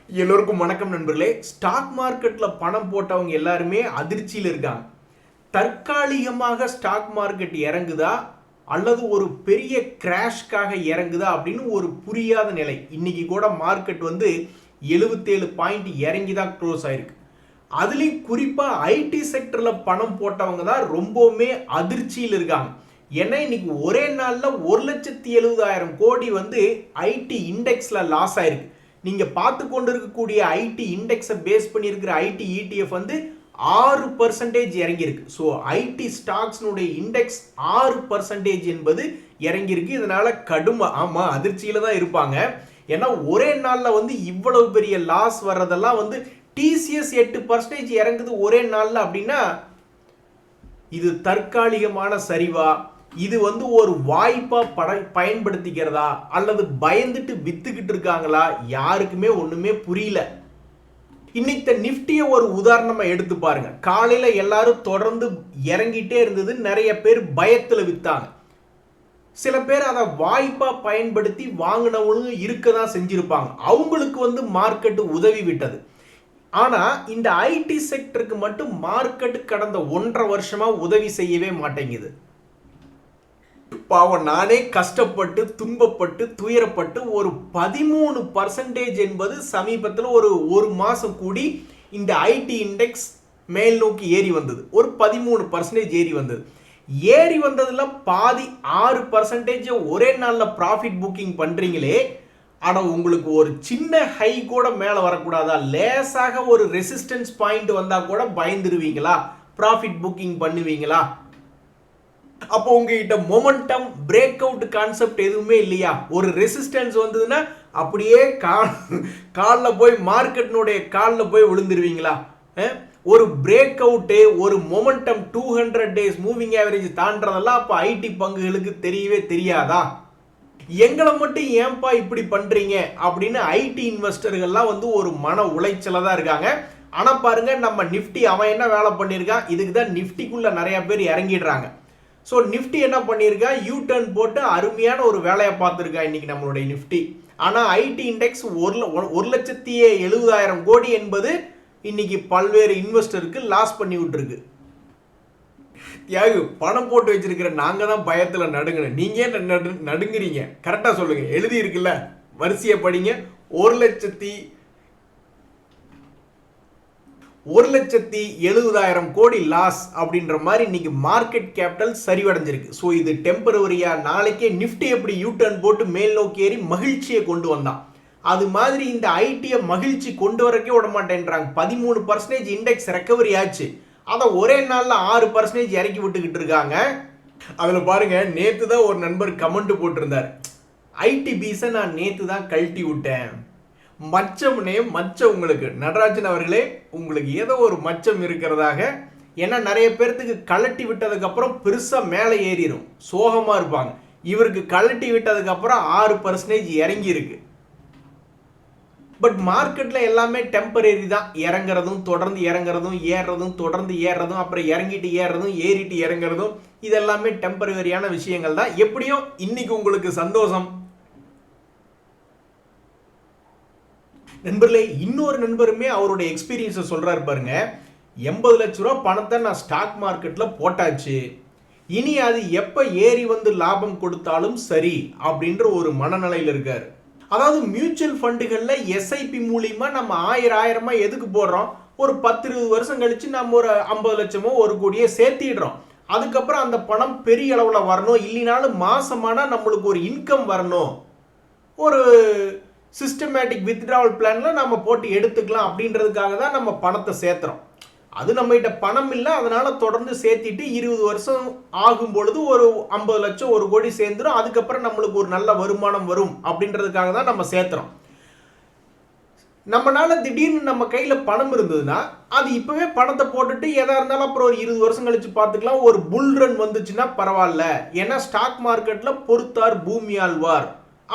எல்லோருக்கும் வணக்கம் நண்பர்களே. ஸ்டாக் மார்க்கெட்ல பணம் போட்டவங்க எல்லாருமே அதிர்ச்சியில் இருக்காங்க. தற்காலிகமாக ஸ்டாக் மார்க்கெட் இறங்குதா அல்லது ஒரு பெரிய கிராஷ்காக இறங்குதா அப்படின்னு ஒரு புரியாத நிலை. இன்னைக்கு கூட மார்க்கெட் 77 பாயிண்ட் இறங்கி தான் க்ளோஸ் ஆயிருக்கு. அதுலேயும் குறிப்பாக ஐடி செக்டரில் பணம் போட்டவங்க தான் ரொம்பவுமே அதிர்ச்சியில் இருக்காங்க. ஏன்னா இன்னைக்கு ஒரே நாளில் 1,70,70,000 கோடி ஐடி இண்டெக்ஸில் லாஸ் ஆயிருக்கு. நீங்க பார்த்து கொண்டிருக்கக்கூடிய ஐடி இண்டெக்ஸை பேஸ் பண்ணியிருக்கிற ஐடி இடிஎஃப் 6% இறங்கியிருக்கு. ஸோ ஐடி ஸ்டாக்ஸ்னுடைய இண்டெக்ஸ் 6% என்பது இறங்கியிருக்கு. இதனால கடும் அதிர்ச்சியில தான் இருப்பாங்க. ஏன்னா ஒரே நாளில் இவ்வளவு பெரிய லாஸ் வர்றதெல்லாம் டிசிஎஸ் 8% இறங்குது ஒரே நாளில் அப்படின்னா இது தற்காலிகமான சரிவா, இது ஒரு வாய்ப்பா பயன்படுத்திக்கிறதா அல்லது பயந்துட்டு வித்துக்கிட்டு இருக்காங்களா, யாருக்குமே ஒண்ணுமே புரியல. இன்னைக்கு நிப்டியை ஒரு உதாரணமா எடுத்து பாருங்க. காலையில எல்லாரும் தொடர்ந்து இறங்கிட்டே இருந்தது, நிறைய பேர் பயத்துல வித்தாங்க. சில பேர் அதை வாய்ப்பா பயன்படுத்தி வாங்கினவங்க இருக்கதான் செஞ்சிருப்பாங்க. அவங்களுக்கு மார்க்கெட் உதவி விட்டது. ஆனா இந்த ஐடி செக்டருக்கு மட்டும் மார்க்கெட் கடந்த 1.5 வருஷமா உதவி செய்யவே மாட்டேங்குது. பாவம், நானே கஷ்டப்பட்டு துன்பப்பட்டு துயரப்பட்டு ஒரு 13% என்பது சமீபத்தில் ஒரு மாசம் கூடி இந்த ஐடி இண்டெக்ஸ் மேல் நோக்கி ஏறி வந்தது. ஒரு 13% ஏறி வந்தது. ஏறி வந்ததுல பாதி 6% ஒரே நாளில் ப்ராஃபிட் புக்கிங் பண்றீங்களே. ஆனால் உங்களுக்கு ஒரு சின்ன ஹை கூட மேலே வரக்கூடாதா? லேசாக ஒரு ரெசிஸ்டன்ஸ் பாயிண்ட் வந்தா கூட பயந்துருவீங்களா? ப்ராஃபிட் புக்கிங் பண்ணுவீங்களா? அப்போ உங்ககிட்ட மொமெண்டம் பிரேக் அவுட் கான்செப்ட் எதுவுமே இல்லையா? ஒரு ரெசிஸ்டன்ஸ் வந்ததுன்னா அப்படியே காலில் போய் மார்க்கெட்னுடைய காலில் போய் விழுந்துருவீங்களா? ஒரு பிரேக் அவுட்டு, ஒரு மொமெண்டம் 200 டேஸ் மூவிங் ஆவரேஜ் தாண்டதெல்லாம் அப்போ ஐடி பங்குகளுக்கு தெரியவே தெரியாதா? எங்களை மட்டும் ஏன்பா இப்படி பண்றீங்க அப்படின்னு ஐடி இன்வெஸ்டர்கள்லாம் ஒரு மன உளைச்சல தான் இருக்காங்க. ஆனா பாருங்க, நம்ம நிப்டி அவன் என்ன வேலை பண்ணியிருக்கான், இதுக்கு தான் நிப்டிக்குள்ள நிறைய பேர் இறங்கிடுறாங்க. ஸோ நிஃப்டி என்ன பண்ணியிருக்கா, யூ டர்ன் போட்டு அருமையான ஒரு வேலையை பார்த்துருக்கா இன்னைக்கு நம்மளுடைய நிஃப்டி. ஆனால் ஐடி இண்டெக்ஸ் 1,70,70,000 கோடி என்பது இன்னைக்கு பல்வேறு இன்வெஸ்டருக்கு லாஸ் பண்ணி விட்டுருக்கு. பணம் போட்டு வச்சிருக்கிற நாங்க தான் பயத்தில் நடுங்கணும். நீங்க ஏன் நடுங்குறீங்க? கரெக்டா சொல்லுங்க. எழுதி இருக்குல்ல, வரிசையை படிங்க. 1,70,70,000 கோடி லாஸ் அப்படின்ற மாதிரி இன்னைக்கு மார்க்கெட் கேபிட்டல் சரிவடைஞ்சிருக்கு. ஸோ இது டெம்பரவரியா. நாளைக்கே நிஃப்டி எப்படி யூ டர்ன் போட்டு மேல் நோக்கி ஏறி மகிழ்ச்சியை கொண்டு வந்தான், அது மாதிரி இந்த ஐடியை மகிழ்ச்சி கொண்டு வரக்கே விட மாட்டேன்றாங்க. 13% இண்டெக்ஸ் ரெக்கவரி ஆச்சு, அதை ஒரே நாளில் 6% இறக்கி விட்டுக்கிட்டு இருக்காங்க. அதில் பாருங்க, நேற்று தான் ஒரு நண்பர் கமெண்ட் போட்டிருந்தார், ஐடி பீஸை நான் நேற்று தான் கழட்டி விட்டேன். மச்சம்னே மச்சம் உங்களுக்கு. நடராஜன் அவர்களே, உங்களுக்கு ஏதோ ஒரு மச்சம் இருக்கிறதாக. ஏன்னா நிறைய பேர்த்துக்கு கழட்டி விட்டதுக்கு அப்புறம் பெருசா மேலே ஏறிடும், சோகமா இருப்பாங்க. இவருக்கு கழட்டி விட்டதுக்கு அப்புறம் 6% இறங்கி இருக்கு. பட் மார்க்கெட்ல எல்லாமே டெம்பரரி தான். இறங்குறதும் தொடர்ந்து இறங்குறதும், ஏறுறதும் தொடர்ந்து ஏறுறதும், அப்புறம் இறங்கிட்டு ஏறுறதும், ஏறிட்டு இறங்குறதும், இதெல்லாமே டெம்பரரியான விஷயங்கள் தான். எப்படியும் இன்னைக்கு உங்களுக்கு சந்தோஷம். நண்பர்களே, இன்னொரு நண்பருமே அவருடைய எக்ஸ்பீரியன்ஸை சொல்றாரு பாருங்க. 80 லட்ச ரூபா பணத்தை நான் ஸ்டாக் மார்க்கெட்ல போட்டாச்சு, இனி அது எப்ப ஏறி லாபம் கொடுத்தாலும் சரி அப்படின்ற ஒரு மனநிலையில் இருக்காரு. அதாவது மியூச்சுவல் ஃபண்டுகள்ல எஸ்ஐபி மூலியமா நம்ம 1000 எதுக்கு போடுறோம்? ஒரு 10-20 வருஷம் கழிச்சு நம்ம ஒரு 50 லட்சமோ 1 கோடியோ சேர்த்திடுறோம். அதுக்கப்புறம் அந்த பணம் பெரிய அளவுல வரணும், இல்லைனாலும் மாசமானா நம்மளுக்கு ஒரு இன்கம் வரணும், ஒரு சிஸ்டமேட்டிக் வித்ட்ராவல் பிளான்ல நம்ம போட்டு எடுத்துக்கலாம் அப்படின்றதுக்காக தான் நம்ம பணத்தை சேர்த்துறோம். அது நம்மகிட்ட பணம் இல்லை, அதனால தொடர்ந்து சேர்த்திட்டு 20 வருஷம் ஆகும் பொழுது ஒரு 50 லட்சம் 1 கோடி சேர்ந்துடும். அதுக்கப்புறம் நம்மளுக்கு ஒரு நல்ல வருமானம் வரும் அப்படின்றதுக்காக தான் நம்ம சேர்த்துறோம். நம்மளால திடீர்னு நம்ம கையில பணம் இருந்ததுன்னா அது இப்பவே பணத்தை போட்டுட்டு எதா இருந்தாலும் அப்புறம் ஒரு 20 வருஷம் கழிச்சு பார்த்துக்கலாம். ஒரு புல் ரன் வந்துச்சுன்னா பரவாயில்ல, ஏன்னா ஸ்டாக் மார்க்கெட்ல பொறுத்தார் பூமி ஆழ்வார்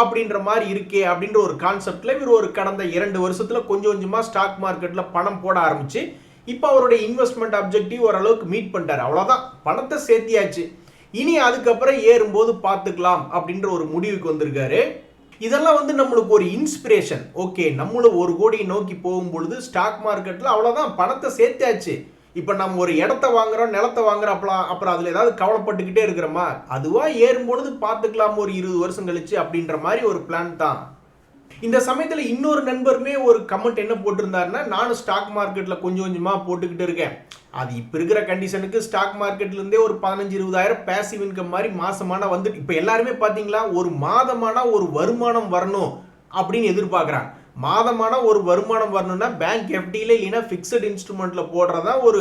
அப்படின்ற மாதிரி இருக்கே அப்படின்ற ஒரு கான்செப்ட்ல இவர் ஒரு கடந்த 2 வருஷத்துல கொஞ்சம் கொஞ்சமா ஸ்டாக் மார்க்கெட்ல பணம் போட ஆரம்பிச்சு இப்போ அவருடைய இன்வெஸ்ட்மெண்ட் அப்ஜெக்டிவ் ஓரளவுக்கு மீட் பண்ணிட்டாரு. அவ்வளவுதான், பணத்தை சேர்த்தியாச்சு, இனி அதுக்கப்புறம் ஏறும்போது பார்த்துக்கலாம் அப்படின்ற ஒரு முடிவுக்கு வந்திருக்காரு. இதெல்லாம் வந்து நம்மளுக்கு ஒரு இன்ஸ்பிரேஷன். ஓகே, நம்மளும் 1 கோடியை நோக்கி போகும்பொழுது ஸ்டாக் மார்க்கெட்டில் அவ்வளோதான், பணத்தை சேர்த்தாச்சு. இப்போ நம்ம ஒரு இடத்த வாங்குறோம், நிலத்தை வாங்குறோம், அப்புறம் அதில் ஏதாவது கவலைப்பட்டுக்கிட்டே இருக்கிறோமா? அதுவாக ஏறும்பொழுது பார்த்துக்கலாம் ஒரு 20 வருஷம் கழிச்சு அப்படின்ற மாதிரி ஒரு பிளான் தான். இந்த சமயத்தில் இன்னொரு நண்பருமே ஒரு கமெண்ட் என்ன போட்டிருந்தாருன்னா, நானும் ஸ்டாக் மார்க்கெட்டில் கொஞ்சம் கொஞ்சமாக போட்டுக்கிட்டு இருக்கேன். அது இப்போ இருக்கிற கண்டிஷனுக்கு ஸ்டாக் மார்க்கெட்லேருந்தே ஒரு 15-20 பேசிவ் இன்கம் மாதிரி மாசமான வந்து இப்போ எல்லாருமே பார்த்தீங்களா, ஒரு மாதமான ஒரு வருமானம் வரணும் அப்படின்னு எதிர்பார்க்குறாங்க. மாதமான ஒரு வருமானம் வரணும்னா பேங்க் எஃப்டியில் இல்லைன்னா ஃபிக்ஸட் இன்ஸ்ட்ருமெண்ட்டில் போடுறதா ஒரு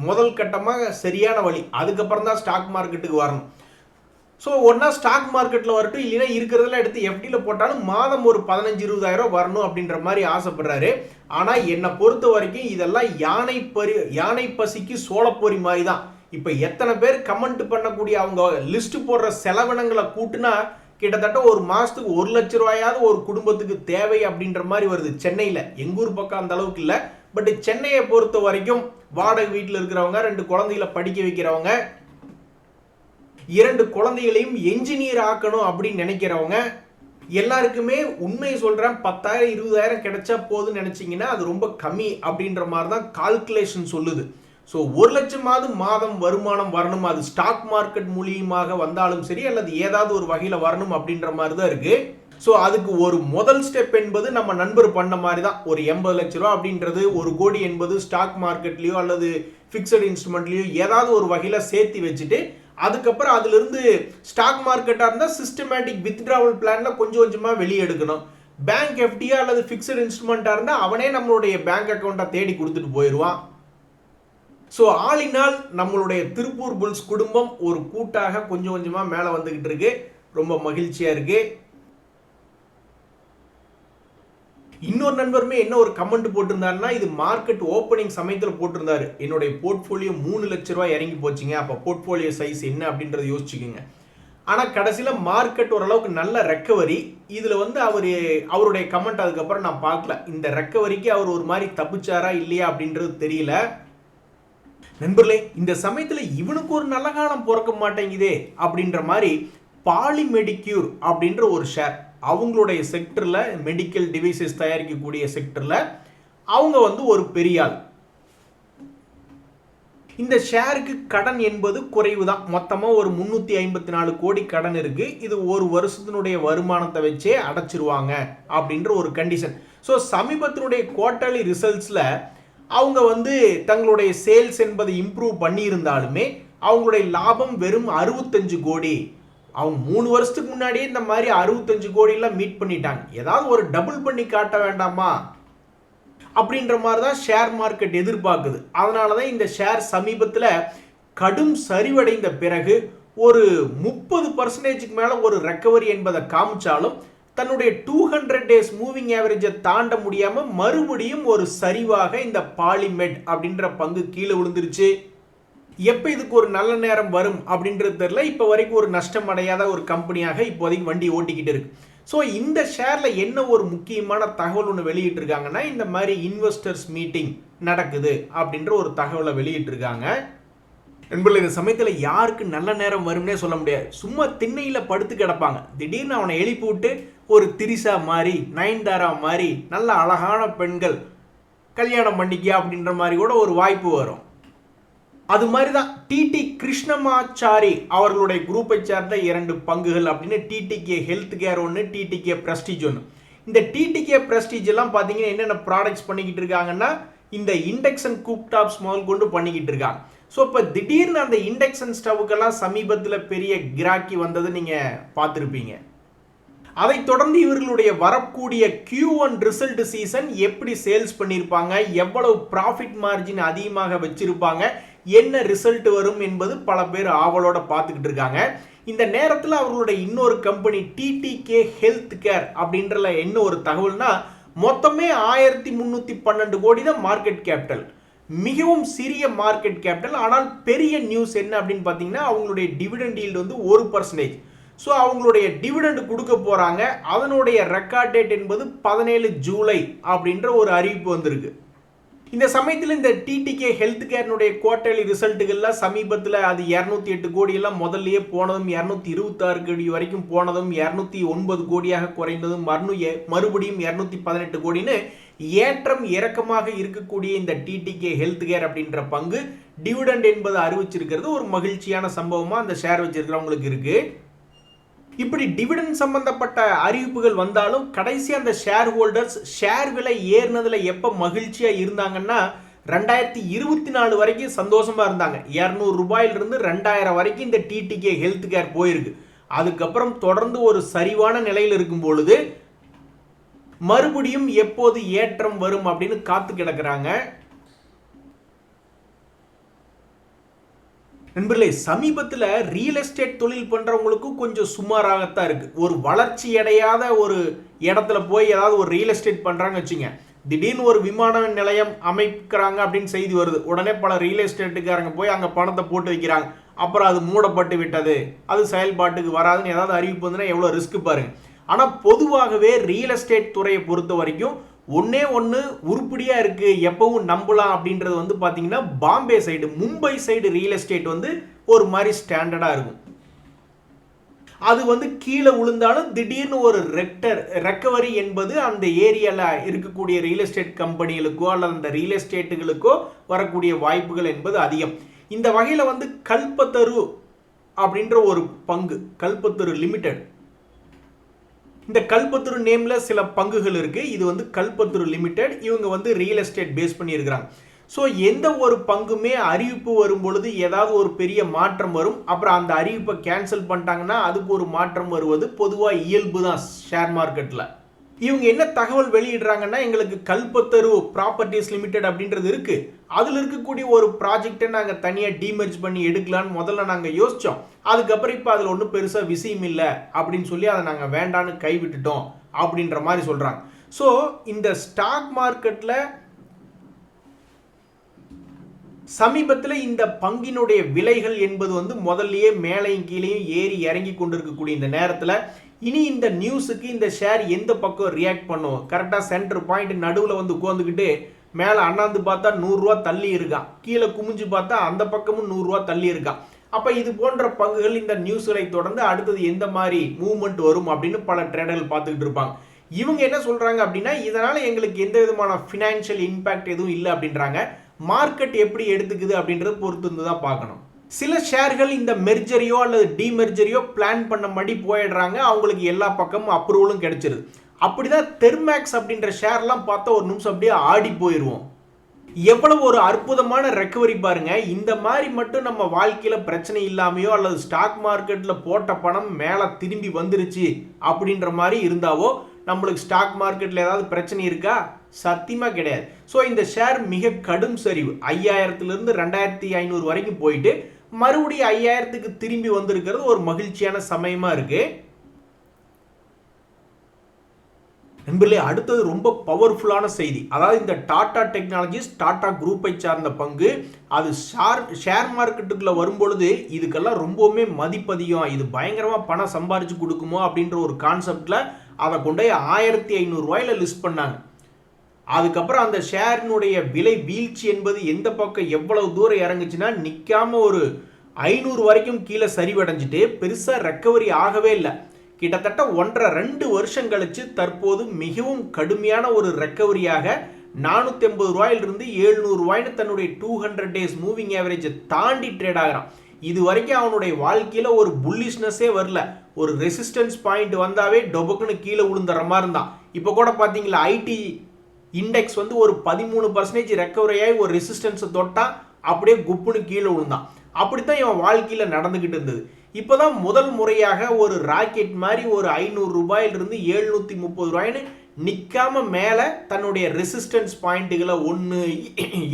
முதல் கட்டமாக சரியான வழி. அதுக்கப்புறம் தான் ஸ்டாக் மார்க்கெட்டுக்கு வரணும். ஸோ ஒன்றா ஸ்டாக் மார்க்கெட்டில் வரட்டும், இல்லைன்னா இருக்கிறதெல்லாம் எடுத்து எஃப்டியில் போட்டாலும் மாதம் ஒரு 15-20 வரணும் அப்படின்ற மாதிரி ஆசைப்படுறாரு. ஆனால் என்னை பொறுத்த வரைக்கும் இதெல்லாம் யானை பசிக்கு சோளப்பொரி மாதிரி தான். இப்போ எத்தனை பேர் கமெண்ட் பண்ணக்கூடிய அவங்க லிஸ்ட் போடுற செலவினங்களை கூட்டுனா கிட்டத்தட்ட ஒரு மாதத்துக்கு 1 லட்ச ரூபாயாவது ஒரு குடும்பத்துக்கு தேவை அப்படின்ற மாதிரி வருது. சென்னையில், எங்கூர் பக்கம் அந்த அளவுக்கு இல்லை, பட் சென்னையை பொறுத்த வரைக்கும் வாடகை வீட்டில் இருக்கிறவங்க, 2 குழந்தைகளை படிக்க வைக்கிறவங்க, 2 குழந்தைகளையும் என்ஜினியர் ஆக்கணும் அப்படின்னு நினைக்கிறவங்க எல்லாருக்குமே உண்மையை சொல்கிறேன், 10,000-20,000 கிடைச்சா போதுன்னு நினச்சிங்கன்னா அது ரொம்ப கம்மி அப்படின்ற மாதிரி தான் கால்குலேஷன் சொல்லுது. ஸோ 1 லட்சமாவது மாதம் வருமானம் வரணும், அது ஸ்டாக் மார்க்கெட் மூலியமாக வந்தாலும் சரி அல்லது ஏதாவது ஒரு வகையில் வரணும் அப்படின்ற மாதிரி தான் இருக்குது. ஸோ அதுக்கு ஒரு முதல் ஸ்டெப் என்பது நம்ம நண்பர் பண்ண மாதிரி தான். ஒரு 80 லட்ச ரூபா அப்படின்றது 1 கோடி என்பது ஸ்டாக் மார்க்கெட்லேயோ அல்லது ஃபிக்ஸட் இன்ஸ்ட்ருமெண்ட்லேயோ ஏதாவது ஒரு வகையில் சேர்த்து வச்சுட்டு அதுக்கப்புறம் அதிலிருந்து ஸ்டாக் மார்க்கெட்டாக இருந்தால் சிஸ்டமேட்டிக் வித்ட்ராவல் பிளானில் கொஞ்சம் கொஞ்சமாக வெளியே எடுக்கணும். பேங்க் எஃப்டியா அல்லது ஃபிக்ஸட் இன்ஸ்ட்ருமெண்ட்டாக இருந்தால் அவனே நம்மளுடைய பேங்க் அக்கௌண்ட்டை தேடி கொடுத்துட்டு போயிடுவான். ஸோ ஆல் இன் ஆல் நம்மளுடைய திருப்பூர் புல்ஸ் குடும்பம் ஒரு கூட்டாக கொஞ்சம் கொஞ்சமாக மேலே வந்துக்கிட்டு இருக்கு. ரொம்ப மகிழ்ச்சியாக இருக்குது. இன்னொரு நண்பருமே என்ன ஒரு கமெண்ட் போட்டிருந்தாருன்னா, இது மார்க்கெட் ஓப்பனிங் சமயத்தில் போட்டிருந்தாரு, என்னுடைய போர்ட்ஃபோலியோ 3 லட்ச ரூபாய் இறங்கி போச்சுங்க, அப்போ போர்ட்ஃபோலியோ சைஸ் என்ன அப்படின்றத யோசிச்சுக்கோங்க. ஆனால் கடைசியில் மார்க்கெட் ஓரளவுக்கு நல்ல ரெக்கவரி. இதில் வந்து அவருடைய கமெண்ட் அதுக்கப்புறம் நான் பார்க்கல. இந்த ரெக்கவரிக்கு அவர் ஒரு மாதிரி தப்பிச்சாரா இல்லையா அப்படின்றது தெரியல. நண்பர்களே, இந்த சமயத்தில் இவனுக்கு ஒரு நல்ல காலம் பிறக்க மாட்டேங்குதே அப்படின்ற மாதிரி பாலிமெடிக்யூர் அப்படின்ற ஒரு ஷேர், அவங்களுடைய செக்டரில் மெடிக்கல் டிவைசஸ் தயாரிக்கக்கூடிய செக்டரில் அவங்க வந்து ஒரு பெரிய ஆள். இந்த ஷேருக்கு கடன் என்பது குறைவு தான். மொத்தமாக ஒரு 354 கோடி கடன் இருக்கு. இது ஒரு வருஷத்தினுடைய வருமானத்தை வச்சே அடைச்சிருவாங்க அப்படின்ற ஒரு கண்டிஷன். ஸோ சமீபத்தினுடைய குவார்டர்லி ரிசல்ட்ஸில் அவங்க வந்து தங்களுடைய சேல்ஸ் என்பதை இம்ப்ரூவ் பண்ணியிருந்தாலுமே அவங்களுடைய லாபம் வெறும் 65 கோடி. அவங்க 3 வருஷத்துக்கு முன்னாடியே இந்த மாதிரி 65 கோடியெல்லாம் மீட் பண்ணிட்டாங்க. ஏதாவது ஒரு டபுள் பண்ணி காட்ட வேண்டாமா அப்படின்ற மாதிரி தான் ஷேர் மார்க்கெட் எதிர்பார்க்குது. அதனால தான் இந்த ஷேர் சமீபத்தில் கடும் சரிவடைந்த பிறகு ஒரு 30% மேலே ஒரு ரெக்கவரி என்பதை காமிச்சாலும் தன்னுடைய 200 டேஸ் மூவிங் ஆவரேஜை தாண்ட முடியாமல் மறுபடியும் ஒரு சரிவாக இந்த பாலிமெட் அப்படின்ற பங்கு கீழே விழுந்துருச்சு. எப்போ இதுக்கு ஒரு நல்ல நேரம் வரும் அப்படின்றது தெரியல. இப்போ வரைக்கும் ஒரு நஷ்டம் அடையாத ஒரு கம்பெனியாக இப்போதைக்கு வண்டி ஓட்டிக்கிட்டு இருக்கு. ஸோ இந்த ஷேரில் என்ன ஒரு முக்கியமான தகவல் ஒன்று வெளியிட்டிருக்காங்கன்னா, இந்த மாதிரி இன்வெஸ்டர்ஸ் மீட்டிங் நடக்குது அப்படின்ற ஒரு தகவலை வெளியிட்டிருக்காங்க. நண்பர்கள், இந்த சமயத்தில் யாருக்கு நல்ல நேரம் வரும்னே சொல்ல முடியாது. சும்மா திண்ணையில் படுத்து கிடப்பாங்க, திடீர்னு அவனை எழுப்பி விட்டு ஒரு திரிசா மாதிரி, நயன்தாரா மாதிரி நல்ல அழகான பெண்கள் கல்யாணம் பண்ணிக்கியா அப்படின்ற மாதிரி கூட ஒரு வாய்ப்பு வரும். அது மாதிரி தான் டிடி கிருஷ்ணமாச்சாரி அவர்களுடைய குரூப்பை சேர்ந்த 2 பங்குகள் அப்படின்னு டிடிகே ஹெல்த் கேர் ஒன்று, டிடிகே பிரஸ்டீஜ் ஒன்று. இந்த டிடிகே பிரஸ்டீஜ் எல்லாம் பார்த்தீங்கன்னா என்னென்ன ப்ராடக்ட்ஸ் பண்ணிக்கிட்டு இருக்காங்கன்னா, இந்த இண்டக்ஷன் கூப் டாப்ஸ் முதல் கொண்டு பண்ணிக்கிட்டு இருக்காங்க. ஸோ இப்போ திடீர்னு அந்த இண்டக்ஷன் ஸ்டவுக்கெல்லாம் சமீபத்தில் பெரிய கிராக்கி வந்தது நீங்கள் பார்த்துருப்பீங்க. அதை தொடர்ந்து இவர்களுடைய வரக்கூடிய Q1 ரிசல்ட் சீசன் எப்படி சேல்ஸ் பண்ணியிருப்பாங்க, எவ்வளவு ப்ராஃபிட் மார்ஜின் அதிகமாக வச்சிருப்பாங்க, என்ன ரிசல்ட் வரும் என்பது பல பேர் ஆவலோட பார்த்துக்கிட்டு இருக்காங்க. இந்த நேரத்தில் அவர்களுடைய இன்னொரு கம்பெனி டிடிகே ஹெல்த் கேர் அப்படின்றல என்ன ஒரு தகவல்னா, மொத்தமே 1312 கோடி தான் மார்க்கெட் கேபிட்டல். மிகவும் சிறிய மார்க்கெட் கேபிட்டல். ஆனால் பெரிய நியூஸ் என்ன அப்படின்னு பார்த்தீங்கன்னா, அவங்களுடைய டிவிடெண்ட் ஈல்டு வந்து 1%. ஸோ அவங்களுடைய டிவிடெண்ட் கொடுக்க போகிறாங்க. அதனுடைய ரெக்கார்ட் டேட் என்பது 17 ஜூலை அப்படின்ற ஒரு அறிவிப்பு வந்திருக்கு. இந்த சமயத்தில் இந்த டிடிகே ஹெல்த் கேர்னுடைய குவார்டர்லி ரிசல்ட்டுகள்லாம் சமீபத்தில் அது 208 கோடியெல்லாம் முதல்லயே போனதும் 226 கோடி வரைக்கும் போனதும் 209 கோடியாக குறைந்ததும் மறுபடியும் 218 கோடின்னு ஏற்றம் இறக்கமாக இருக்கக்கூடிய இந்த டிடிகே ஹெல்த் கேர் அப்படின்ற பங்கு டிவிடெண்ட் என்பது அறிவிச்சிருக்கிறது ஒரு மகிழ்ச்சியான சம்பவமா அந்த ஷேர் வச்சிருக்கிறவங்களுக்கு இருக்கு. இப்படி டிவிடெண்ட் சம்பந்தப்பட்ட அறிவிப்புகள் வந்தாலும் கடைசி அந்த ஷேர் ஹோல்டர்ஸ் ஷேர் விலை ஏறினதுல எப்ப மகிழ்ச்சியா இருந்தாங்கன்னா 2024 வரைக்கும் சந்தோஷமா இருந்தாங்க. 200 ரூபாயிலிருந்து 2000 வரைக்கும் இந்த டிடிகே ஹெல்த் கேர் போயிருக்கு. அதுக்கப்புறம் தொடர்ந்து ஒரு சரிவான நிலையில் இருக்கும் பொழுது மறுபடியும் எப்போது ஏற்றம் வரும் அப்படின்னு காத்து கிடக்குறாங்க. நண்பர்களே, சமீபத்தில் ரியல் எஸ்டேட் தொழில் பண்றவங்களுக்கும் கொஞ்சம் சுமாராகத்தான் இருக்கு. ஒரு வளர்ச்சி அடையாத ஒரு இடத்துல போய் ஏதாவது ஒரு ரியல் எஸ்டேட் பண்றாங்க வச்சுங்க, திடீர்னு ஒரு விமான நிலையம் அமைக்கிறாங்க அப்படின்னு செய்தி வருது. உடனே பல ரியல் எஸ்டேட்டுக்காரங்க போய் அங்கே பணத்தை போட்டு வைக்கிறாங்க. அப்புறம் அது மூடப்பட்டு விட்டது, அது செயல்பாட்டுக்கு வராதுன்னு ஏதாவது அறிவிப்பு வந்துன்னா எவ்வளோ ரிஸ்க் பாருங்க. ஆனால் பொதுவாகவே ரியல் எஸ்டேட் துறையை பொறுத்த வரைக்கும் ஒன்னே ஒன்று உருப்படியாக இருக்குது, எப்பவும் நம்பலாம் அப்படின்றது வந்து பார்த்தீங்கன்னா Bombay side, Mumbai side real estate வந்து ஒரு மாதிரி ஸ்டாண்டர்டாக இருக்கும். அது வந்து கீழே விழுந்தாலும் திடீர்னு ஒரு ரெக்கவரி என்பது அந்த ஏரியாவில் இருக்கக்கூடிய ரியல் எஸ்டேட் கம்பெனிகளுக்கோ அல்லது அந்த ரியல் எஸ்டேட்டுகளுக்கோ வரக்கூடிய வாய்ப்புகள் என்பது அதிகம். இந்த வகையில் வந்து கல்பத்தரு அப்படின்ற ஒரு பங்கு, கல்பத்தரு லிமிடெட், இந்த கல்பத்தரு நேம்ல சில பங்குகள் இருக்கு. இது வந்து கல்பத்தரு லிமிடெட், இவங்க வந்து ரியல் எஸ்டேட் பேஸ் பண்ணி இருக்கிறாங்க. ஸோ எந்த ஒரு பங்குமே அறிவிப்பு வரும் பொழுது ஏதாவது ஒரு பெரிய மாற்றம் வரும், அப்புறம் அந்த அறிவிப்பை கேன்சல் பண்ணிட்டாங்கன்னா அதுக்கு ஒரு மாற்றம் வருவது பொதுவாக இயல்பு தான் ஷேர் மார்க்கெட்டில். இவங்க என்ன தகவல் வெளியிடுறாங்கன்னா, எங்களுக்கு கல்பத்தரு ப்ராப்பர்ட்டிஸ் லிமிடெட் அப்படின்றது இருக்கு, அதில் இருக்கக்கூடிய ஒரு ப்ராஜெக்டை நாங்கள் தனியாக டீமர்ஜ் பண்ணி எடுக்கலான்னு முதல்ல நாங்கள் யோசித்தோம். அதுக்கப்புறம் இப்போ அதில் ஒன்றும் பெருசாக விஷயம் இல்லை அப்படின்னு சொல்லி அதை நாங்கள் வேண்டான்னு கைவிட்டுட்டோம் அப்படின்ற மாதிரி சொல்கிறாங்க. ஸோ இந்த ஸ்டாக் மார்க்கெட்டில் சமீபத்தில் இந்த பங்கினுடைய விலைகள் என்பது வந்து முதல்லயே மேலையும் கீழையும் ஏறி இறங்கி கொண்டிருக்கக்கூடிய இந்த நேரத்தில் இனி இந்த நியூஸுக்கு இந்த ஷேர் எந்த பக்கம் ரியாக்ட் பண்ணும்? கரெக்டாக சென்டர் பாயிண்ட் நடுவில் வந்து உட்காந்துக்கிட்டு மேலே அண்ணாந்து பார்த்தா 100 ரூபா தள்ளி இருக்கான், கீழே குமிஞ்சு பார்த்தா அந்த பக்கமும் 100 ரூபா தள்ளி இருக்கான். அப்போ இது போன்ற பங்குகள் இந்த நியூஸ்களை தொடர்ந்து அடுத்தது எந்த மாதிரி மூவ்மெண்ட் வரும் அப்படின்னு பல ட்ரேடர்கள் பார்த்துக்கிட்டு இருப்பாங்க. இவங்க என்ன சொல்றாங்க அப்படின்னா, இதனால எங்களுக்கு எந்த விதமான ஃபினான்ஷியல் இம்பாக்ட் எதுவும் இல்லை அப்படின்றாங்க. மார்க்கெட் எப்படி எடுத்துக்குது அப்படின்றத பொறுத்து இருந்து தான் பார்க்கணும். சில ஷேர்கள் இந்த மெர்ஜரியோ அல்லது டிமெர்ஜரியோ பிளான் பண்ண மாதிரி போயிடுறாங்க, அவங்களுக்கு எல்லா பக்கமும் அப்ரூவலும் கிடைச்சிருது. அப்படிதான் தெர்மேக்ஸ் அப்படின்ற ஷேர்லாம் பார்த்தா ஒரு நிமிஷம் அப்படியே ஆடி போயிடுவோம். எவ்வளவு ஒரு அற்புதமான ரெக்கவரி பாருங்க. இந்த மாதிரி மட்டும் நம்ம வாழ்க்கையில பிரச்சனை இல்லாமையோ அல்லது ஸ்டாக் மார்க்கெட்ல போட்ட பணம் மேல திரும்பி வந்துருச்சு அப்படின்ற மாதிரி இருந்தாவோ நம்மளுக்கு ஸ்டாக் மார்க்கெட்ல ஏதாவது பிரச்சனை இருக்கா? சத்தியமா கிடையாது. ஸோ இந்த ஷேர் மிக கடும் சரிவு, 5000 2500 வரைக்கும் போயிட்டு மறுபடியும் 5000க்கு திரும்பி வந்திருக்கிறது ஒரு மகிழ்ச்சியான சமயமா இருக்கு. நண்பர்களே, அடுத்தது ரொம்ப பவர்ஃபுல்லான செய்தி. அதாவது இந்த டாடா டெக்னாலஜிஸ், டாடா குரூப்பை சார்ந்த பங்கு, அது ஷேர் மார்க்கெட்டுக்குள்ள வரும்பொழுது இதுக்கெல்லாம் ரொம்பவுமே மதிப்பதிகம், இது பயங்கரமாக பணம் சம்பாரிச்சு கொடுக்குமோ அப்படின்ற ஒரு கான்செப்ட்ல அதை கொண்டு 1500 ரூபாயில லிஸ்ட் பண்ணாங்க. அதுக்கப்புறம் அந்த ஷேரினுடைய விலை வீழ்ச்சி என்பது எந்த பக்கம் எவ்வளவு தூரம் இறங்குச்சுன்னா, நிற்காம ஒரு 500 வரைக்கும் கீழே சரிவடைஞ்சிட்டு பெருசாக ரெக்கவரி ஆகவே இல்லை. கிட்டத்தட்ட 1.5-2 வருஷம் கழிச்சு தற்போது மிகவும் கடுமையான ஒரு ரெக்கவரியாக 480 ரூபாயிலிருந்து 700 ரூபாய்னு தன்னுடைய 200 டேஸ் மூவிங் ஆவரேஜை தாண்டி ட்ரேட் ஆகிறான். இது வரைக்கும் அவனுடைய வாழ்க்கையில ஒரு புல்லிஷ்னஸே வரல. ஒரு ரெசிஸ்டன்ஸ் பாயிண்ட் வந்தாவே டொபக்குன்னு கீழே விழுந்துற மாதிரி இருந்தான். இப்போ கூட பார்த்தீங்களா, ஐடி இண்டெக்ஸ் வந்து ஒரு 13% ரெக்கவரி ஆகி ஒரு ரெசிஸ்டன்ஸை தொட்டா அப்படியே குப்புன்னு கீழே விழுந்தான். அப்படித்தான் இவன் வாழ்க்கையில நடந்துகிட்டு இருந்தது. இப்போதான் முதல் முறையாக ஒரு ராக்கெட் மாதிரி ஒரு 500 ரூபாயிலிருந்து 730 ரூபாய்னு நிற்காம மேலே தன்னுடைய ரெசிஸ்டன்ஸ் பாயிண்ட்டுகளை 1,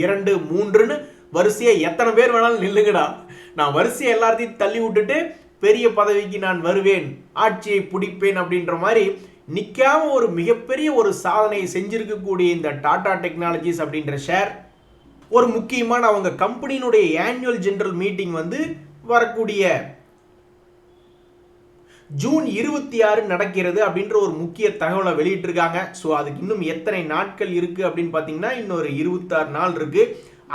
2, 3ன்னு வரிசையா எத்தனை பேர் வேணாலும் நில்லுங்கடா, நான் வரிசையை எல்லாத்தையும் தள்ளி விட்டுட்டு பெரிய பதவிக்கு நான் வருவேன், ஆட்சியை பிடிப்பேன் அப்படின்ற மாதிரி நிற்காம ஒரு மிகப்பெரிய ஒரு சாதனையை செஞ்சிருக்கக்கூடிய இந்த டாடா டெக்னாலஜிஸ் அப்படின்ற ஷேர் ஒரு முக்கியமான அவங்க கம்பெனியினுடைய ஆனுவல் ஜெனரல் மீட்டிங் வந்து வரக்கூடிய ஜூன் 26 நடக்கிறது அப்படின்ற ஒரு முக்கிய தகவலை வெளியிட்டிருக்காங்க. ஸோ அதுக்கு இன்னும் எத்தனை நாட்கள் இருக்கு அப்படின்னு பார்த்தீங்கன்னா இன்னொரு 26 நாள் இருக்கு.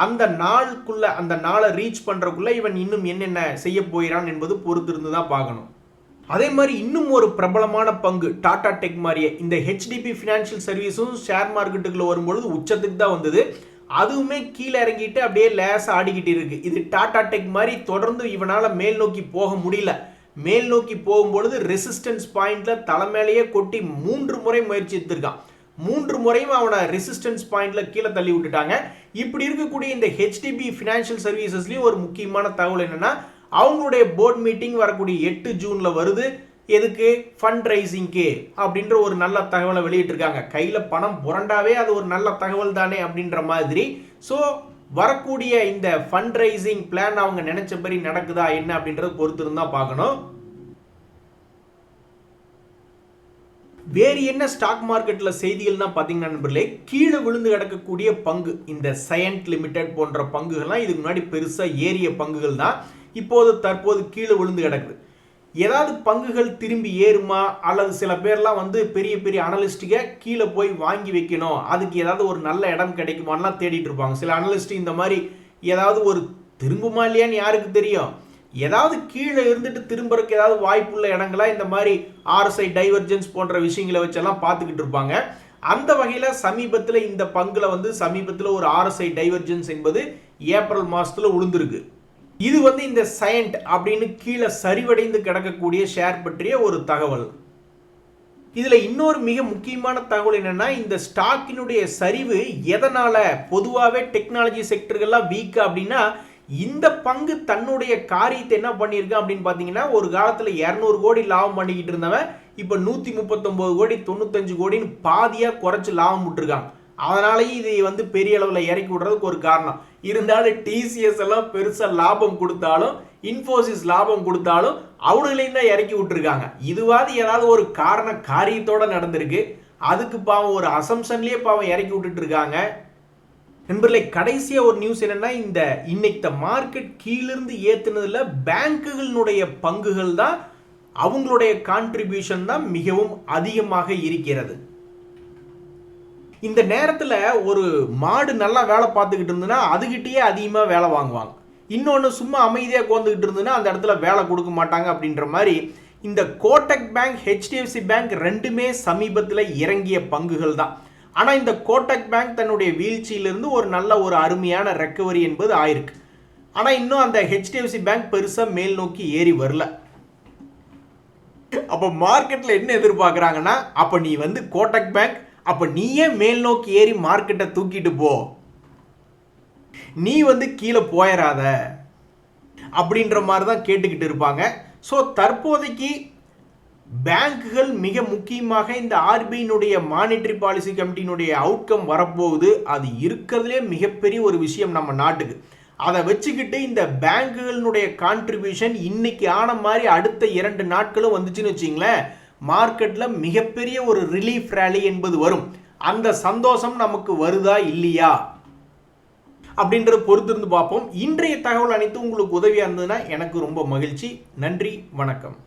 அந்த நாளுக்குள்ள அந்த நாளை ரீச் பண்றதுக்குள்ள இவன் இன்னும் என்னென்ன செய்ய போகிறான் என்பது பொறுத்திருந்து தான் பார்க்கணும். அதே மாதிரி இன்னும் ஒரு பிரபலமான பங்கு டாடா டெக் மாதிரியே இந்த ஹெச்டிபி ஃபினான்ஷியல் சர்வீஸும் ஷேர் மார்க்கெட்டுக்குள்ள வரும்பொழுது உச்சத்துக்கு தான் வந்தது. அதுவுமே கீழே இறங்கிட்டு அப்படியே லேசாக ஆடிக்கிட்டு இருக்கு. இது டாடா டெக் மாதிரி தொடர்ந்து இவனால மேல் நோக்கி போக முடியல. மேல் நோக்கி போகும்பொழுது ரெசிஸ்டன்ஸ் பாயிண்ட்ல தலைமையிலேயே கொட்டி 3 முறை முயற்சி எடுத்திருக்கான். 3 முறையும் அவனை ரெசிஸ்டன்ஸ் பாயிண்ட்ல கீழே தள்ளி விட்டுட்டாங்க. இப்படி இருக்கக்கூடிய இந்த ஹெச்டிபி ஃபினான்ஷியல் சர்வீசஸ்லயும் ஒரு முக்கியமான தகவல் என்னன்னா, அவங்களுடைய போர்ட் மீட்டிங் வரக்கூடிய 8 ஜூன்ல வருது. எதுக்கு? ஃபண்ட் ரைசிங்க்கு அப்படின்ற ஒரு நல்ல தகவலை வெளியிட்டிருக்காங்க. கையில் பணம் புரண்டாவே அது ஒரு நல்ல தகவல் தானே அப்படின்ற மாதிரி. ஸோ வரக்கூடிய இந்த ஃபண்ட் ரைசிங் பிளான் அவங்க நினைச்சபடி நடக்குதா என்ன அப்படின்றத பொறுத்து இருந்தா பார்க்கணும். வேறு என்ன ஸ்டாக் மார்க்கெட்ல செய்திகள்னா பார்த்தீங்கன்னா நண்பர்களே, கீழே விழுந்து கிடக்கக்கூடிய பங்கு இந்த சயன்ட் லிமிடெட் போன்ற பங்குகள்லாம் இதுக்கு முன்னாடி பெருசாக ஏறிய பங்குகள் தான் தற்போது கீழே விழுந்து கிடக்குது. ஏதாவது பங்குகள் திரும்பி ஏறுமா அல்லது சில பேர்லாம் பெரிய பெரிய அனலிஸ்ட்டுக கீழே போய் வாங்கி வைக்கணும், அதுக்கு ஏதாவது ஒரு நல்ல இடம் கிடைக்குமான்லாம் தேடிட்டு இருப்பாங்க. சில அனலிஸ்ட் இந்த மாதிரி ஏதாவது ஒரு திரும்புமா இல்லையான்னு யாருக்கு தெரியும். ஏதாவது கீழே இருந்துட்டு திரும்பறதுக்கு ஏதாவது வாய்ப்புள்ள இடங்களா இந்த மாதிரி RSI டைவர்ஜென்ஸ் போன்ற விஷயங்களை வச்செல்லாம் பார்த்துக்கிட்டு இருப்பாங்க. அந்த வகையில் சமீபத்தில் இந்த பங்குல சமீபத்தில் ஒரு RSI டைவர்ஜென்ஸ் என்பது ஏப்ரல் மாதத்தில் உளுந்திருக்கு. இது இந்த சயன்ட் அப்படின்னு கீழே சரிவடைந்து கிடக்கக்கூடிய ஷேர் பற்றிய ஒரு தகவல். இதுல இன்னொரு மிக முக்கியமான தகவல் என்னன்னா, இந்த ஸ்டாக்கினுடைய சரிவு எதனால? பொதுவாகவே டெக்னாலஜி செக்டர்கள்லாம் வீக் அப்படின்னா, இந்த பங்கு தன்னுடைய காரியத்தை என்ன பண்ணியிருக்கு அப்படின்னு பார்த்தீங்கன்னா, ஒரு காலத்தில் 200 கோடி லாபம் பண்ணிக்கிட்டு இருந்தவன் இப்போ 139 கோடி 95 கோடின்னு பாதியாக குறைச்சி லாபம் விட்டுருக்காங்க. அதனாலேயே இது பெரிய அளவில் இறக்கி விடுறதுக்கு ஒரு காரணம். இருந்தாலும் டிசிஎஸ் எல்லாம் பெருசாக லாபம் கொடுத்தாலும், இன்ஃபோசிஸ் லாபம் கொடுத்தாலும் அவனுங்களையும் தான் இறக்கி விட்டுருக்காங்க. இதுவாது ஏதாவது ஒரு காரியத்தோட நடந்திருக்கு. அதுக்கு பாவம் ஒரு அசம்ஷன்லேயே பாவம் இறக்கி விட்டுட்டு இருக்காங்க. நண்பர்களே, கடைசியாக ஒரு நியூஸ் என்னன்னா, இன்னைக்கு மார்க்கெட் கீழிருந்து ஏத்துனதுல பேங்குகளுடைய பங்குகள் தான் அவங்களுடைய கான்ட்ரிபியூஷன் தான் மிகவும் அதிகமாக இருக்கிறது. இந்த நேரத்தில் ஒரு மாடு நல்லா வேலை பார்த்துக்கிட்டு இருந்ததுன்னா அதுகிட்டயே அதிகமாக வேலை வாங்குவாங்க. இன்னொன்று சும்மா அமைதியாக கோந்துக்கிட்டு இருந்ததுன்னா அந்த இடத்துல வேலை கொடுக்க மாட்டாங்க. அப்படின்ற மாதிரி இந்த கோட்டக் பேங்க், HDFC பேங்க் ரெண்டுமே சமீபத்தில் இறங்கிய பங்குகள் தான். ஆனால் இந்த கோட்டக் பேங்க் தன்னுடைய வீழ்ச்சியிலிருந்து ஒரு அருமையான ரெக்கவரி என்பது ஆயிருக்கு. ஆனால் இன்னும் அந்த HDFC பேங்க் பெருசாக மேல் நோக்கி ஏறி வரல. அப்போ மார்க்கெட்டில் என்ன எதிர்பார்க்குறாங்கன்னா, அப்போ நீ கோட்டக் பேங்க், அப்ப நீயே மேல் நோக்கி ஏறி மார்க்கெட்டை தூக்கிட்டு போ, நீ கீழே போயிடாத அப்படின்ற மாதிரி தான் கேட்டுக்கிட்டு இருப்பாங்க. ஸோ தற்போதைக்கு பேங்குகள் மிக முக்கியமாக இந்த RBIனுடைய மானிட்டரி பாலிசி கமிட்டியினுடைய அவுட்கம் வரப்போகுது. அது இருக்கிறதுலே மிகப்பெரிய ஒரு விஷயம் நம்ம நாட்டுக்கு. அதை வச்சுக்கிட்டு இந்த பேங்குகளினுடைய கான்ட்ரிபியூஷன் இன்னைக்கு ஆன மாதிரி அடுத்த 2 நாட்களும் வந்துச்சுன்னு வச்சிங்களேன், மார்க்கெட்ல மிகப்பெரிய ஒரு ரிலீஃப் ரேலி என்பது வரும். அந்த சந்தோஷம் நமக்கு வருதா இல்லையா அப்படின்றத பொறுத்திருந்து பார்ப்போம். இன்றைய தகவல் அனைத்து உங்களுக்கு உதவியா இருந்ததுன்னா எனக்கு ரொம்ப மகிழ்ச்சி. நன்றி, வணக்கம்.